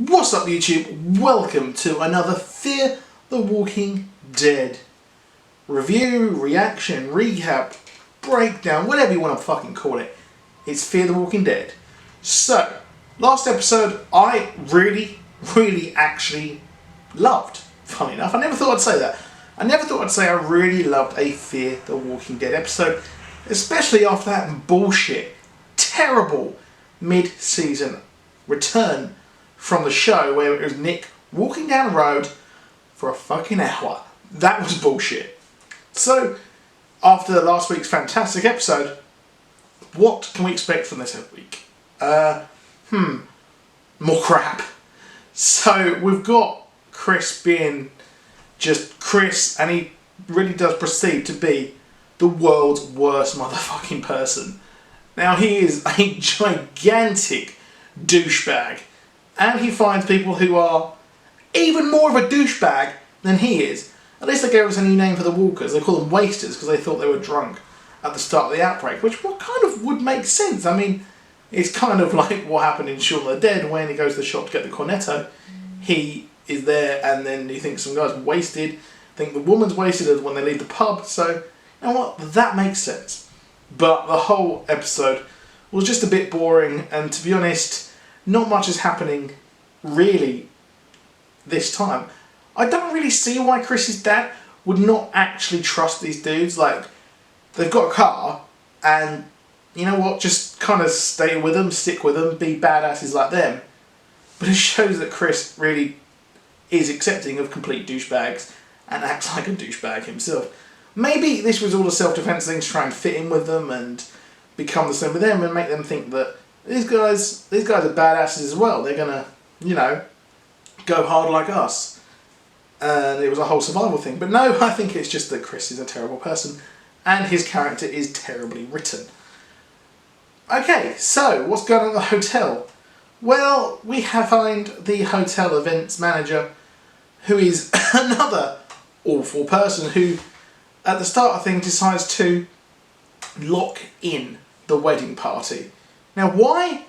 What's up YouTube? Welcome to another Fear the Walking Dead review, reaction, recap, breakdown, whatever you want to fucking call it. It's Fear the Walking Dead. So, last episode I really actually loved. Funny enough, I never thought I'd say that. I never thought I'd say I really loved a Fear the Walking Dead episode, especially after that bullshit, terrible mid-season return from the show where it was Nick walking down the road for a fucking hour. That was bullshit. So, after last week's fantastic episode, what can we expect from this week? More crap. So, we've got Chris being just Chris, and he really does proceed to be the world's worst motherfucking person. Now, he is a gigantic douchebag. And he finds people who are even more of a douchebag than he is. At least they gave us a new name for the walkers. They call them wasters because they thought they were drunk at the start of the outbreak, which kind of would make sense. I mean, it's kind of like what happened in Shaun of the Dead when he goes to the shop to get the cornetto. He is there and then he thinks some guy's wasted. Think the woman's wasted when they leave the pub. So, you know what? That makes sense. But the whole episode was just a bit boring, and to be honest, not much is happening, really, this time. I don't really see why Chris's dad would not actually trust these dudes. Like, they've got a car, and you know what? Just kind of stay with them, stick with them, be badasses like them. But it shows that Chris really is accepting of complete douchebags and acts like a douchebag himself. Maybe this was all a self-defense thing to try and fit in with them and become the same with them and make them think that these guys are badasses as well. They're gonna, you know, go hard like us. And it was a whole survival thing. But no, I think it's just that Chris is a terrible person and his character is terribly written. Okay, so what's going on at the hotel? Well, we find the hotel events manager, who is another awful person who, at the start of things, decides to lock in the wedding party. Now, why,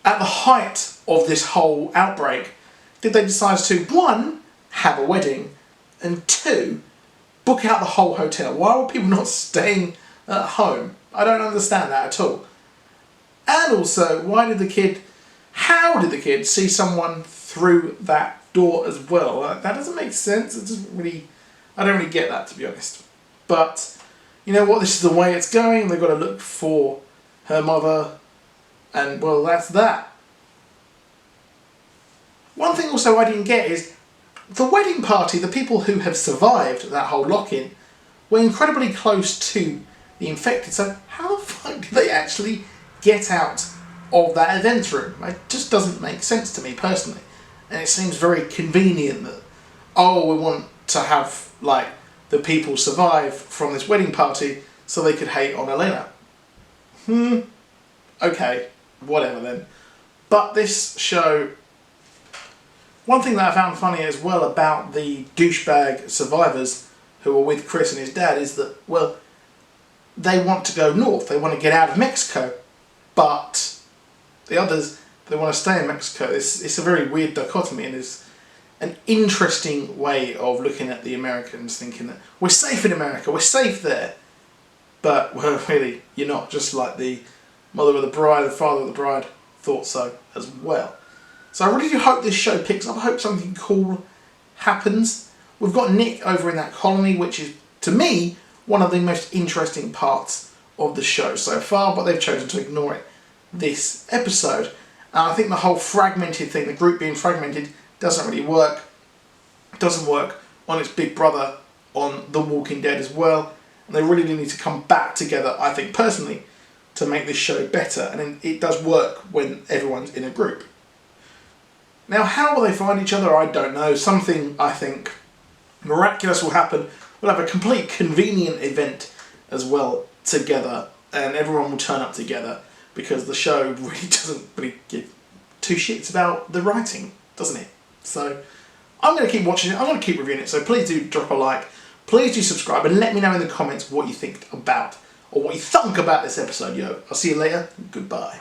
at the height of this whole outbreak, did they decide to, one, have a wedding, and two, book out the whole hotel? Why were people not staying at home? I don't understand that at all. And also, how did the kid see someone through that door as well? That doesn't make sense. I don't really get that, to be honest. But, you know what, this is the way it's going. They've got to look for her mother. And, well, that's that. One thing also I didn't get is the wedding party, the people who have survived that whole lock-in, were incredibly close to the infected. So how the fuck did they actually get out of that events room? It just doesn't make sense to me personally. And it seems very convenient that, we want to have, like, the people survive from this wedding party so they could hate on Elena. Okay. Whatever then. But this show, one thing that I found funny as well about the douchebag survivors who are with Chris and his dad is that, well, they want to go north, they want to get out of Mexico, but the others, they want to stay in Mexico. It's a very weird dichotomy, and it's an interesting way of looking at the Americans, thinking that we're safe in America, we're safe there, but, well, really, you're not, just like the mother of the bride, the father of the bride thought so as well. So I really do hope this show picks up. I hope something cool happens. We've got Nick over in that colony, which is, to me, one of the most interesting parts of the show so far, but they've chosen to ignore it this episode. And I think the whole fragmented thing, the group being fragmented, doesn't really work. It doesn't work on its big brother on The Walking Dead as well. And they really do need to come back together, I think, personally, to make this show better, and it does work when everyone's in a group. Now, how will they find each other? I don't know. Something, I think, miraculous will happen. We'll have a complete convenient event as well together, and everyone will turn up together, because the show really doesn't really give two shits about the writing, doesn't it? So, I'm going to keep watching it. I'm going to keep reviewing it, so please do drop a like. Please do subscribe, and let me know in the comments what you think about or what you thunk about this episode, yo. I'll see you later. Goodbye.